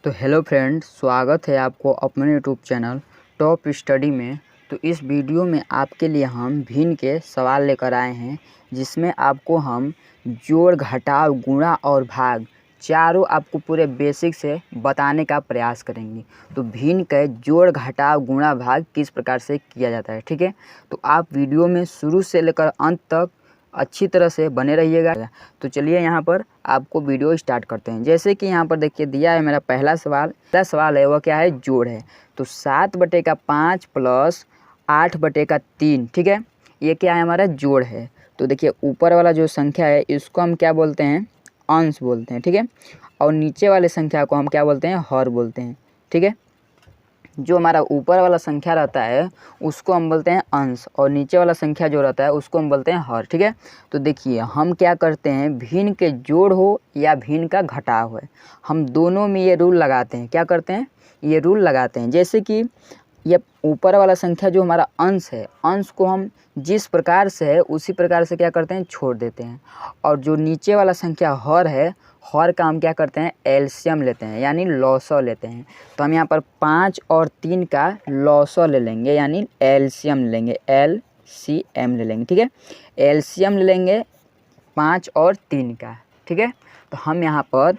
तो hello friends, स्वागत है आपको अपने यूट्यूब चैनल टॉप स्टडी में। तो इस वीडियो में आपके लिए हम भिन्न के सवाल लेकर आए हैं, जिसमें आपको हम जोड़, घटाव, गुणा और भाग चारों आपको पूरे बेसिक से बताने का प्रयास करेंगे। तो भिन्न के जोड़, घटाव, गुणा, भाग किस प्रकार से किया जाता है, ठीक है। तो आप वीडियो में शुरू से लेकर अंत तक अच्छी तरह से बने रहिएगा। तो चलिए यहाँ पर आपको वीडियो स्टार्ट करते हैं। जैसे कि यहाँ पर देखिए दिया है मेरा पहला सवाल है, वह क्या है, जोड़ है। तो 7/5 प्लस 8/3, ठीक है, ये क्या है, हमारा जोड़ है। तो देखिए ऊपर वाला जो संख्या है इसको हम क्या बोलते हैं, अंश बोलते हैं, ठीक है। और नीचे वाले संख्या को हम क्या बोलते हैं, हर बोलते हैं, ठीक है। जो हमारा ऊपर वाला संख्या रहता है उसको हम बोलते हैं अंश, और नीचे वाला संख्या जो रहता है उसको हम बोलते हैं हर, ठीक है। तो देखिए हम क्या करते हैं, भिन्न के जोड़ हो या भिन्न का घटाव है, हम दोनों में ये रूल लगाते हैं। क्या करते हैं, ये रूल लगाते हैं। जैसे कि ये ऊपर वाला संख्या जो हमारा अंश है, अंश को हम जिस प्रकार से है उसी प्रकार से क्या करते हैं, छोड़ देते हैं। और जो नीचे वाला संख्या हर है, हर का हम क्या करते हैं, एलसीएम लेते हैं, यानी लॉसव लेते हैं। तो हम यहाँ पर 5 और 3 का लॉसव ले लेंगे, यानी एलसीएम लेंगे, एलसीएम ले लेंगे, ठीक है। एलसीएम ले लेंगे 5 और 3 का, ठीक है। तो हम यहाँ पर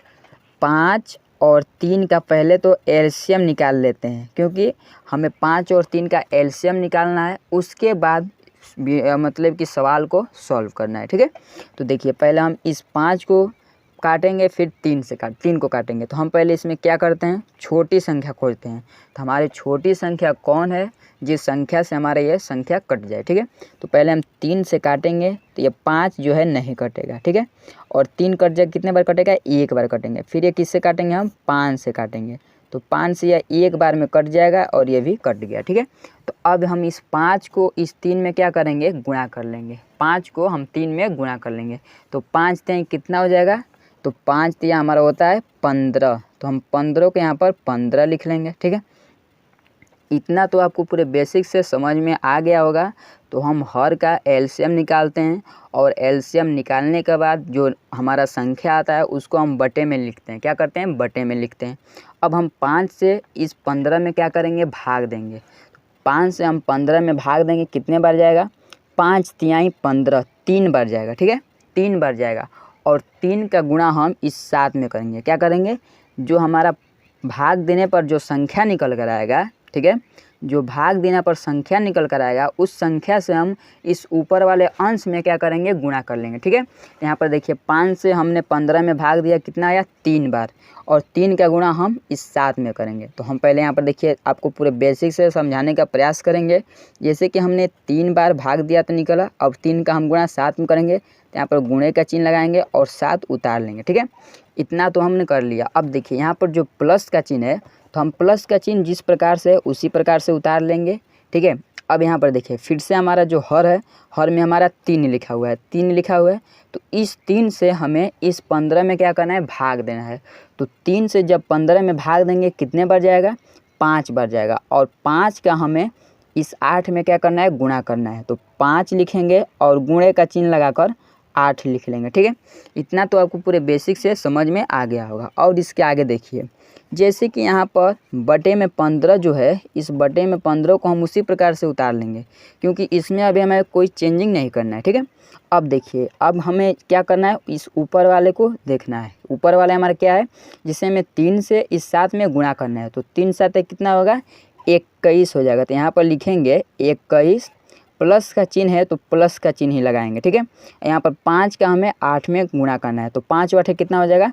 5 और 3 का पहले तो एलसीएम निकाल लेते हैं, क्योंकि हमें 5 और 3 का एलसीएम निकालना है, उसके बाद मतलब कि सवाल को सॉल्व करना है, ठीक है। तो देखिए पहले हम इस 5 को काटेंगे, फिर 3 को काटेंगे। तो हम पहले इसमें क्या करते हैं, छोटी संख्या खोजते हैं। तो हमारी छोटी संख्या कौन है, जिस संख्या से हमारा ये संख्या कट जाए, ठीक है। तो पहले हम 3 से काटेंगे, तो ये 5 जो है नहीं कटेगा, ठीक है। और 3 कट जाए, कितने बार कटेगा, एक बार कटेंगे। फिर ये किससे काटेंगे, हम 5 से काटेंगे। तो 5 से यह एक बार में कट जाएगा और ये भी कट गया, ठीक है। तो अब हम इस 5 को इस 3 में क्या करेंगे, गुणा कर लेंगे। 5 को हम 3 में गुणा कर लेंगे। तो 5 3 कितना हो जाएगा, तो 5 3 हमारा होता है 15। तो हम 15 को यहाँ पर 15 लिख लेंगे, ठीक है। इतना तो आपको पूरे बेसिक से समझ में आ गया होगा। तो हम हर का एलसीएम निकालते हैं, और एलसीएम निकालने के बाद जो हमारा संख्या आता है उसको हम बटे में लिखते हैं। क्या करते हैं, बटे में लिखते हैं। अब हम 5 से इस 15 में क्या करेंगे, भाग देंगे। 5 से हम 15 में भाग देंगे, कितने बार जाएगा, 5 तिहाई 15, 3 बार जाएगा, ठीक है, 3 बार जाएगा। और 3 का गुणा हम इस 7 में करेंगे। क्या करेंगे, जो हमारा भाग देने पर जो संख्या निकल कर आएगा, ठीक है, जो भाग देने पर संख्या निकल कर आएगा उस संख्या से हम इस ऊपर वाले अंश में क्या करेंगे, गुणा कर लेंगे, ठीक है। यहाँ पर देखिए 5 से हमने 15 में भाग दिया, कितना आया, 3 बार, और 3 का गुणा हम इस 7 में करेंगे। तो हम पहले यहाँ पर देखिए आपको पूरे बेसिक से समझाने का प्रयास करेंगे। जैसे कि हमने 3 बार भाग दिया तो निकला, अब 3 का हम गुणा 7 में करेंगे, तो यहाँ पर गुणे का चिन्ह लगाएंगे और 7 उतार लेंगे, ठीक है। इतना तो हमने कर लिया। अब देखिए यहाँ पर जो प्लस का चिन्ह है, तो हम प्लस का चिन्ह जिस प्रकार से उसी प्रकार से उतार लेंगे, ठीक है। अब यहाँ पर देखिए फिर से हमारा जो हर है, हर में हमारा 3 लिखा हुआ है, 3 लिखा हुआ है। तो इस 3 से हमें इस 15 में क्या करना है, भाग देना है। तो 3 से जब 15 में भाग देंगे, कितने बार जाएगा, 5 बार जाएगा। और 5 का हमें इस 8 में क्या करना है, गुणा करना है। तो 5 लिखेंगे और गुणे का चिन्ह लगाकर 8 लिख लेंगे, ठीक है। इतना तो आपको पूरे बेसिक से समझ में आ गया होगा। और इसके आगे देखिए, जैसे कि यहाँ पर बटे में 15 जो है, इस बटे में 15 को हम उसी प्रकार से उतार लेंगे, क्योंकि इसमें अभी हमें कोई चेंजिंग नहीं करना है, ठीक है। अब देखिए अब हमें क्या करना है, इस ऊपर वाले को देखना है। ऊपर वाले हमारा क्या है, जिसे हमें 3 से इस 7 में गुणा करना है। तो 3 7 कितना होगा, 21 हो जाएगा। तो यहाँ पर लिखेंगे 21, प्लस का चिन्ह है तो प्लस का चिन्ह ही लगाएंगे, ठीक है। यहाँ पर 5 का हमें 8 में गुणा करना है। तो 5 8 कितना हो जाएगा,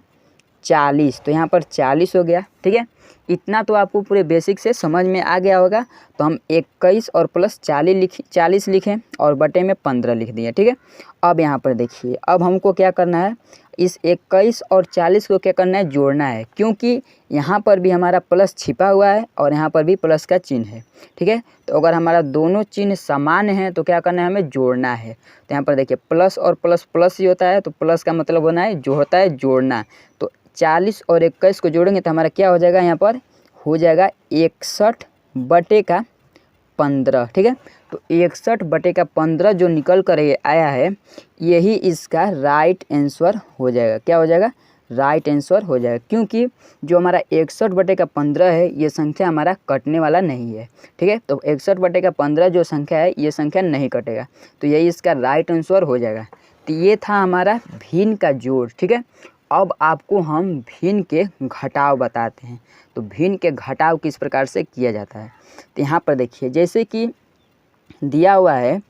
40। तो यहाँ पर 40 हो गया, ठीक है। इतना तो आपको पूरे बेसिक से समझ में आ गया होगा। तो हम 21 और प्लस 40 लिखें और बटे में 15 लिख दिए, ठीक है। अब यहाँ पर देखिए, अब हमको क्या करना है, इस 21 और 40 को क्या करना है, जोड़ना है, क्योंकि यहाँ पर भी हमारा प्लस छिपा हुआ है और यहाँ पर भी प्लस का चिन्ह है, ठीक है। तो अगर हमारा दोनों चिन्ह समान हैं तो क्या करना है, हमें जोड़ना है। तो यहाँ पर देखिए प्लस और प्लस प्लस ही होता है, तो प्लस का मतलब होना है जो होता है जोड़ना। तो 40 और 21 को जोड़ेंगे तो हमारा क्या हो जाएगा, यहाँ पर हो जाएगा 61/15, ठीक है। तो 61/15 जो निकल कर आया है, यही इसका राइट आंसर हो जाएगा। क्या हो जाएगा, राइट आंसर हो जाएगा, क्योंकि जो हमारा 61/15 है ये संख्या हमारा कटने वाला नहीं है। ठीक है, तो 61/15 जो संख्या है ये संख्या नहीं कटेगा, तो यही इसका राइट आंसर हो जाएगा। तो ये था हमारा भिन्न का जोड़। ठीक है, अब आपको हम भिन्न के घटाव बताते हैं। तो भिन्न के घटाव किस प्रकार से किया जाता है, तो यहाँ पर देखिए, जैसे कि दिया हुआ है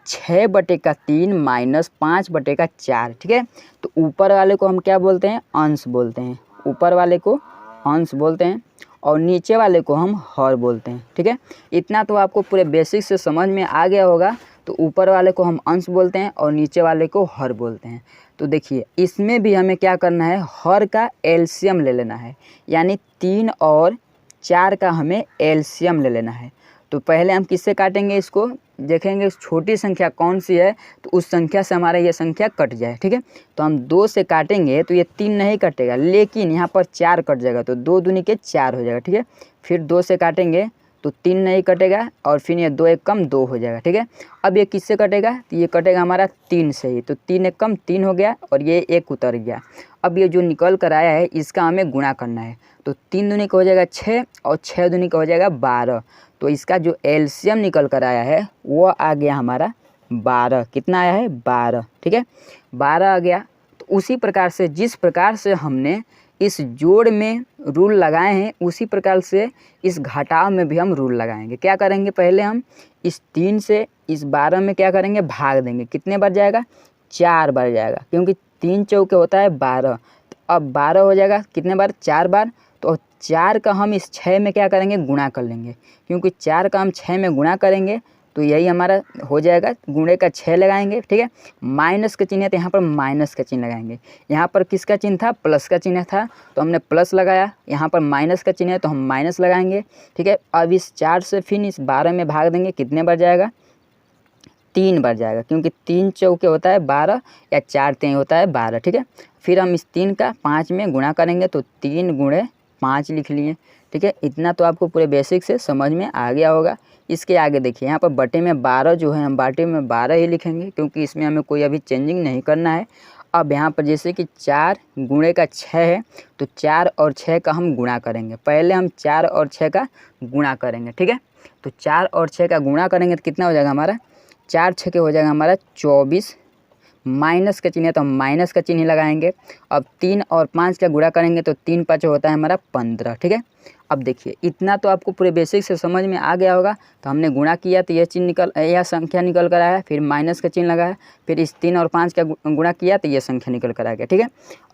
6/3 माइनस 5/4। ठीक है, तो ऊपर वाले को हम क्या बोलते हैं, अंश बोलते हैं। ऊपर वाले को अंश बोलते हैं और नीचे वाले को हम हर बोलते हैं। ठीक है, इतना तो आपको पूरे बेसिक से समझ में आ गया होगा। तो ऊपर वाले को हम अंश बोलते हैं और नीचे वाले को हर बोलते हैं। तो देखिए, इसमें भी हमें क्या करना है, हर का एलसीएम ले लेना है, यानी 3 और 4 का हमें एलसीएम ले लेना है। तो पहले हम किससे काटेंगे, इसको देखेंगे छोटी संख्या कौन सी है, तो उस संख्या से हमारा ये संख्या कट जाए। ठीक है, तो हम 2 से काटेंगे तो ये 3 नहीं कटेगा, लेकिन यहाँ पर 4 कट जाएगा, तो 2 दूनी के 4 हो जाएगा। ठीक है, फिर 2 से काटेंगे तो 3 नहीं कटेगा और फिर ये 2 एक कम 2 हो जाएगा। ठीक है, अब ये किससे कटेगा, तो ये कटेगा हमारा 3 से ही, तो 3 एक कम 3 हो गया और ये 1 उतर गया। अब ये जो निकल कर आया है इसका हमें गुणा करना है, तो 3 दूनी का हो जाएगा 6 और 6 दूनी का हो जाएगा 12। तो इसका जो एलसीएम निकल कर आया है वो आ गया हमारा 12। कितना आया है, 12। ठीक है, 12 आ गया। तो उसी प्रकार से जिस प्रकार से हमने इस जोड़ में रूल लगाए हैं, उसी प्रकार से इस घटाव में भी हम रूल लगाएंगे। क्या करेंगे, पहले हम इस 3 से इस 12 में क्या करेंगे, भाग देंगे। कितने बार जाएगा, 4 बार जाएगा, क्योंकि 3 चौके होता है 12। तो अब 12 हो जाएगा कितने बार, 4 बार। तो 4 का हम इस 6 में क्या करेंगे, गुणा कर लेंगे, क्योंकि 4 का हम 6 में गुणा करेंगे तो यही हमारा हो जाएगा, गुणे का 6 लगाएंगे। ठीक है, माइनस का चिन्ह है तो यहाँ पर माइनस का चिन्ह लगाएंगे। यहाँ पर किसका चिन्ह था, प्लस का चिन्ह था, तो हमने प्लस लगाया। यहाँ पर माइनस का चिन्ह है तो हम माइनस लगाएंगे। ठीक है, अब इस 4 से फिर इस 12 में भाग देंगे। कितने बार जाएगा, 3 बार जाएगा, क्योंकि 3 चौके होता है 12 या 4 तेई होता है 12। ठीक है, फिर हम इस 3 का 5 में गुणा करेंगे, तो 3 गुणे 5 लिख लिए। ठीक है, इतना तो आपको पूरे बेसिक से समझ में आ गया होगा। इसके आगे देखिए, यहाँ पर बटे में 12 जो है हम बटे में 12 ही लिखेंगे, क्योंकि इसमें हमें कोई अभी चेंजिंग नहीं करना है। अब यहाँ पर जैसे कि 4 गुणे का 6 है, तो 4 और 6 का हम गुणा करेंगे। पहले हम 4 और 6 का गुणा करेंगे। ठीक है, तो 4 और 6 का गुणा करेंगे तो कितना हो जाएगा हमारा, 4 6 हो जाएगा हमारा 24। माइनस का चिन्ह है तो हम माइनस का चिन्ह लगाएंगे। अब 3 और 5 का गुणा करेंगे तो 3 5 होता है हमारा 15। ठीक है, अब देखिए, इतना तो आपको पूरे बेसिक से समझ में आ गया होगा। तो हमने गुणा किया तो यह चिन्ह यह संख्या निकल कर आया, फिर माइनस का चिन्ह लगाया, फिर इस 3 और 5 का गुणा किया तो यह संख्या निकल कर आ गया। ठीक है,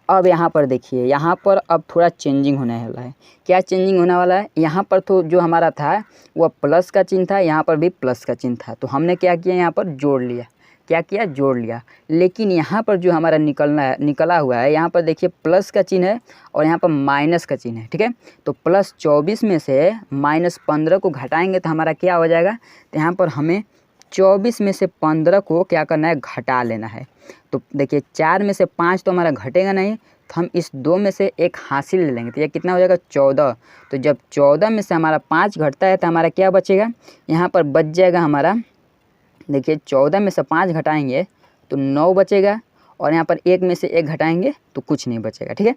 अब यहाँ पर देखिए, यहाँ पर अब थोड़ा चेंजिंग होने वाला है। क्या चेंजिंग होने वाला है, यहाँ पर तो जो हमारा था वह प्लस का चिन्ह था, यहाँ पर भी प्लस का चिन्ह था, तो हमने क्या किया, यहाँ पर जोड़ लिया। क्या किया, जोड़ लिया। लेकिन यहाँ पर जो हमारा निकला हुआ है, यहाँ पर देखिए प्लस का चिन्ह है और यहाँ पर माइनस का चिन्ह है। ठीक है, तो प्लस 24 में से माइनस 15 को घटाएंगे तो हमारा क्या हो जाएगा, तो यहाँ पर हमें 24 में से 15 को क्या करना है, घटा लेना है। तो देखिए, 4 में से 5 तो हमारा घटेगा नहीं, तो हम इस 2 में से 1 हासिल ले लेंगे, तो यह कितना हो जाएगा, 14। तो जब 14 में से हमारा 5 घटता है तो हमारा क्या बचेगा, यहाँ पर बच जाएगा हमारा, देखिए 14 में से 5 घटाएंगे तो 9 बचेगा, और यहाँ पर 1 में से 1 घटाएंगे तो कुछ नहीं बचेगा। ठीक है,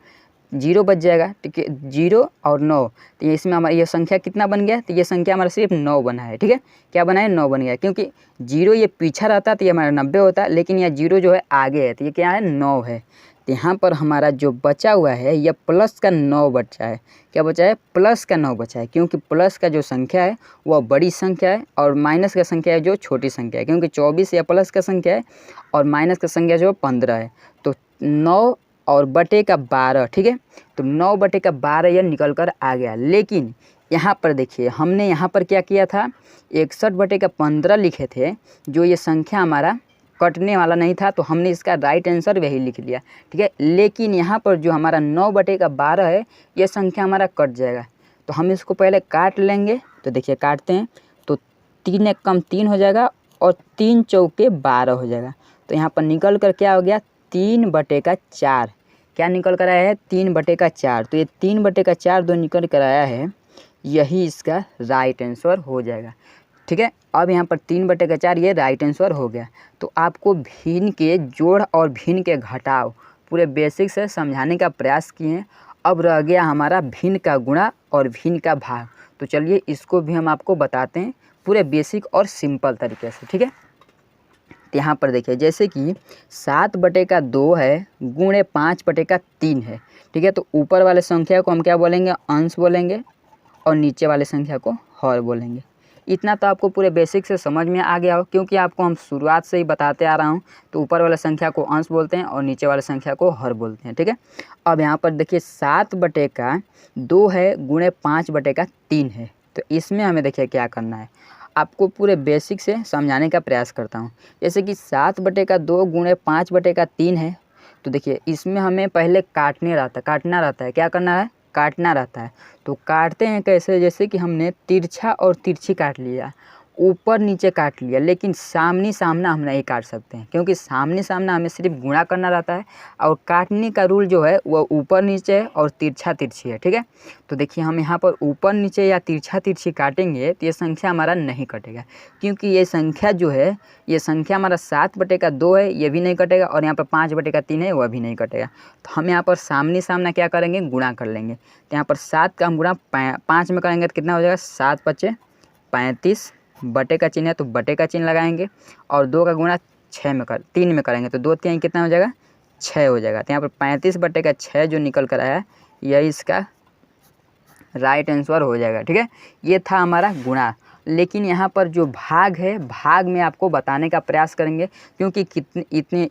0 बच जाएगा। ठीक है, 0 और 9, तो ये इसमें हमारा ये संख्या कितना बन गया, तो ये संख्या हमारा सिर्फ 9 बना है। ठीक है, क्या बना है, 9 बन गया, क्योंकि 0 ये पीछा रहता तो ये हमारा 90 होता, लेकिन यह 0 जो है आगे है, तो ये क्या है, 9 है। तो यहाँ पर हमारा जो बचा हुआ है यह प्लस का 9 बचा है। क्या बचा है, प्लस का 9 बचा है, क्योंकि प्लस का जो संख्या है वह बड़ी संख्या है और माइनस का संख्या है जो छोटी संख्या है, क्योंकि 24 या प्लस का संख्या है और माइनस का संख्या जो 15 है। तो 9 और बटे का 12। ठीक है, तो 9 बटे का 12 यह निकल कर आ गया। लेकिन यहाँ पर देखिए, हमने यहाँ पर क्या किया था, 61 बटे का 15 लिखे थे, जो ये संख्या हमारा कटने वाला नहीं था, तो हमने इसका राइट आंसर वही लिख लिया। ठीक है, लेकिन यहाँ पर जो हमारा 9 बटे का 12 है, यह संख्या हमारा कट जाएगा, तो हम इसको पहले काट लेंगे। तो देखिए, काटते हैं तो 3 एक कम 3 हो जाएगा और 3 चौके 12 हो जाएगा। तो यहाँ पर निकल कर क्या हो गया, 3 बटे का 4। क्या निकल कर आया है, 3 बटे का 4। तो ये 3 बटे का 4 जो निकल कर आया है, यही इसका राइट आंसर हो जाएगा। ठीक है, अब यहाँ पर 3 बटे का 4 ये राइट आंसर हो गया। तो आपको भिन्न के जोड़ और भिन्न के घटाव पूरे बेसिक से समझाने का प्रयास किए हैं। अब रह गया हमारा भिन्न का गुणा और भिन्न का भाग। तो चलिए इसको भी हम आपको बताते हैं पूरे बेसिक और सिंपल तरीके से, ठीक है। तो यहाँ पर देखिए जैसे कि 7/2 है गुणे 5/3 है, ठीक है। तो ऊपर वाले संख्या को हम क्या बोलेंगे, अंश बोलेंगे, और नीचे वाले संख्या को हर बोलेंगे। इतना तो आपको पूरे बेसिक से समझ में आ गया हो, क्योंकि आपको हम शुरुआत से ही बताते आ रहा हूँ। तो ऊपर वाले संख्या को अंश बोलते हैं और नीचे वाले संख्या को हर बोलते हैं, ठीक है। अब यहाँ पर देखिए 7/2 है गुणे 5/3 है। तो इसमें हमें देखिए क्या करना है, आपको पूरे बेसिक से समझाने का प्रयास करता हूँ। जैसे कि 7/2 गुणे 5/3 है। तो देखिए इसमें हमें पहले काटना रहता है। क्या करना है, काटना रहता है। तो काटते हैं कैसे, जैसे कि हमने तिरछा और तिरछी काट लिया, ऊपर नीचे काट लिया, लेकिन सामने सामना हम नहीं काट सकते हैं, क्योंकि सामने सामना हमें सिर्फ गुणा करना रहता है। और काटने का रूल जो है वो ऊपर नीचे है और तिरछा तिरछी है, ठीक है। तो देखिए हम यहाँ पर ऊपर नीचे या तिरछा तिरछी काटेंगे तो ये संख्या हमारा नहीं कटेगा, क्योंकि ये संख्या जो है, ये संख्या हमारा 7/2 है, ये भी नहीं कटेगा, और यहाँ पर 5/3 है, वह भी नहीं कटेगा। तो हम यहाँ पर सामने सामना क्या करेंगे, गुणा कर लेंगे। तो यहाँ पर 7 का हम गुणा 5 में करेंगे तो कितना हो जाएगा, 7×5 = 35, बटे का चिन्ह है तो बटे का चिन्ह लगाएंगे, और 2 का गुणा 3 में करेंगे तो 2 3 कितना हो जाएगा, 6 हो जाएगा। तो यहाँ पर 35/6 जो निकल कर आया, यही इसका राइट आंसर हो जाएगा, ठीक है। ये था हमारा गुणा। लेकिन यहाँ पर जो भाग है, भाग में आपको बताने का प्रयास करेंगे, क्योंकि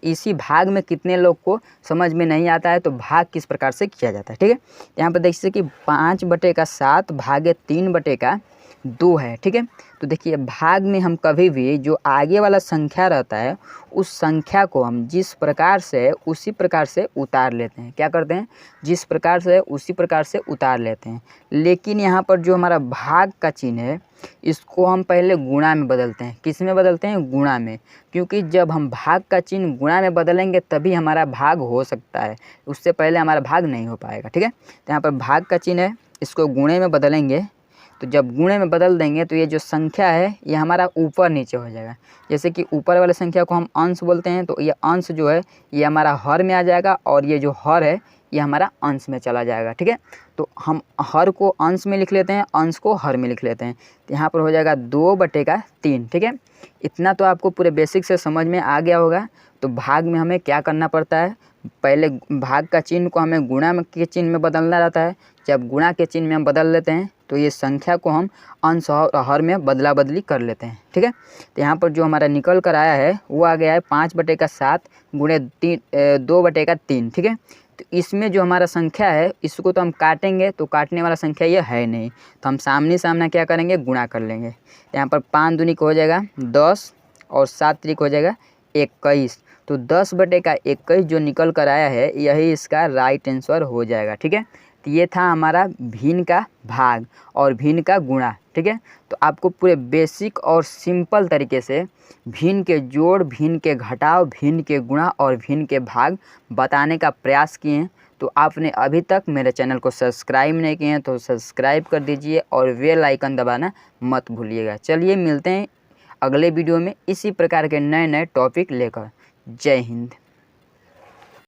इसी भाग में कितने लोग को समझ में नहीं आता है, तो भाग किस प्रकार से किया जाता है, ठीक है। यहाँ पर देखिए कि 5/7 भागे 3/2 है, ठीक है। तो देखिए भाग में हम कभी भी जो आगे वाला संख्या रहता है, उस संख्या को हम जिस प्रकार से उसी प्रकार से उतार लेते हैं। क्या करते हैं, जिस प्रकार से उसी प्रकार से उतार लेते हैं। लेकिन यहाँ पर जो हमारा भाग का चिन्ह है, इसको हम पहले गुणा में बदलते हैं। किस में बदलते हैं, गुणा में, क्योंकि जब हम भाग का चिन्ह गुणा में बदलेंगे तभी हमारा भाग हो सकता है, उससे पहले हमारा भाग नहीं हो पाएगा, ठीक है। तो यहाँ पर भाग का चिन्ह है, इसको गुणे में बदलेंगे। तो जब गुणे में बदल देंगे तो ये जो संख्या है ये हमारा ऊपर नीचे हो जाएगा। जैसे कि ऊपर वाले संख्या को हम अंश बोलते हैं, तो ये अंश जो है ये हमारा हर में आ जाएगा, और ये जो हर है ये हमारा अंश में चला जाएगा, ठीक है। तो हम हर को अंश में लिख लेते हैं, अंश को हर में लिख लेते हैं। तो यहाँ पर हो जाएगा 2/3, ठीक है। इतना तो आपको पूरे बेसिक से समझ में आ गया होगा। तो भाग में हमें क्या करना पड़ता है, पहले भाग का चिन्ह को हमें गुणा के चिन्ह में बदलना रहता है। जब गुणा के चिन्ह में हम बदल लेते हैं तो ये संख्या को हम अंश और हर में बदला बदली कर लेते हैं, ठीक है। तो यहाँ पर जो हमारा निकल कर आया है वो आ गया है 5/7 गुणे 2/3, ठीक है। तो इसमें जो हमारा संख्या है इसको तो हम काटेंगे, तो काटने वाला संख्या ये है नहीं, तो हम सामने सामना क्या करेंगे, गुणा कर लेंगे। तो यहाँ पर 5 दूनी हो जाएगा 10, और 7 त्रिक हो जाएगा 21। तो 10/21 जो निकल कर आया है यही इसका राइट आंसर हो जाएगा, ठीक है। तो ये था हमारा भिन्न का भाग और भिन्न का गुणा, ठीक है। तो आपको पूरे बेसिक और सिंपल तरीके से भिन्न के जोड़, भिन्न के घटाव, भिन्न के गुणा और भिन्न के भाग बताने का प्रयास किए हैं। तो आपने अभी तक मेरे चैनल को सब्सक्राइब नहीं किए हैं तो सब्सक्राइब कर दीजिए और बेल आइकन दबाना मत भूलिएगा। चलिए मिलते हैं अगले वीडियो में इसी प्रकार के नए नए टॉपिक लेकर। जय हिंद।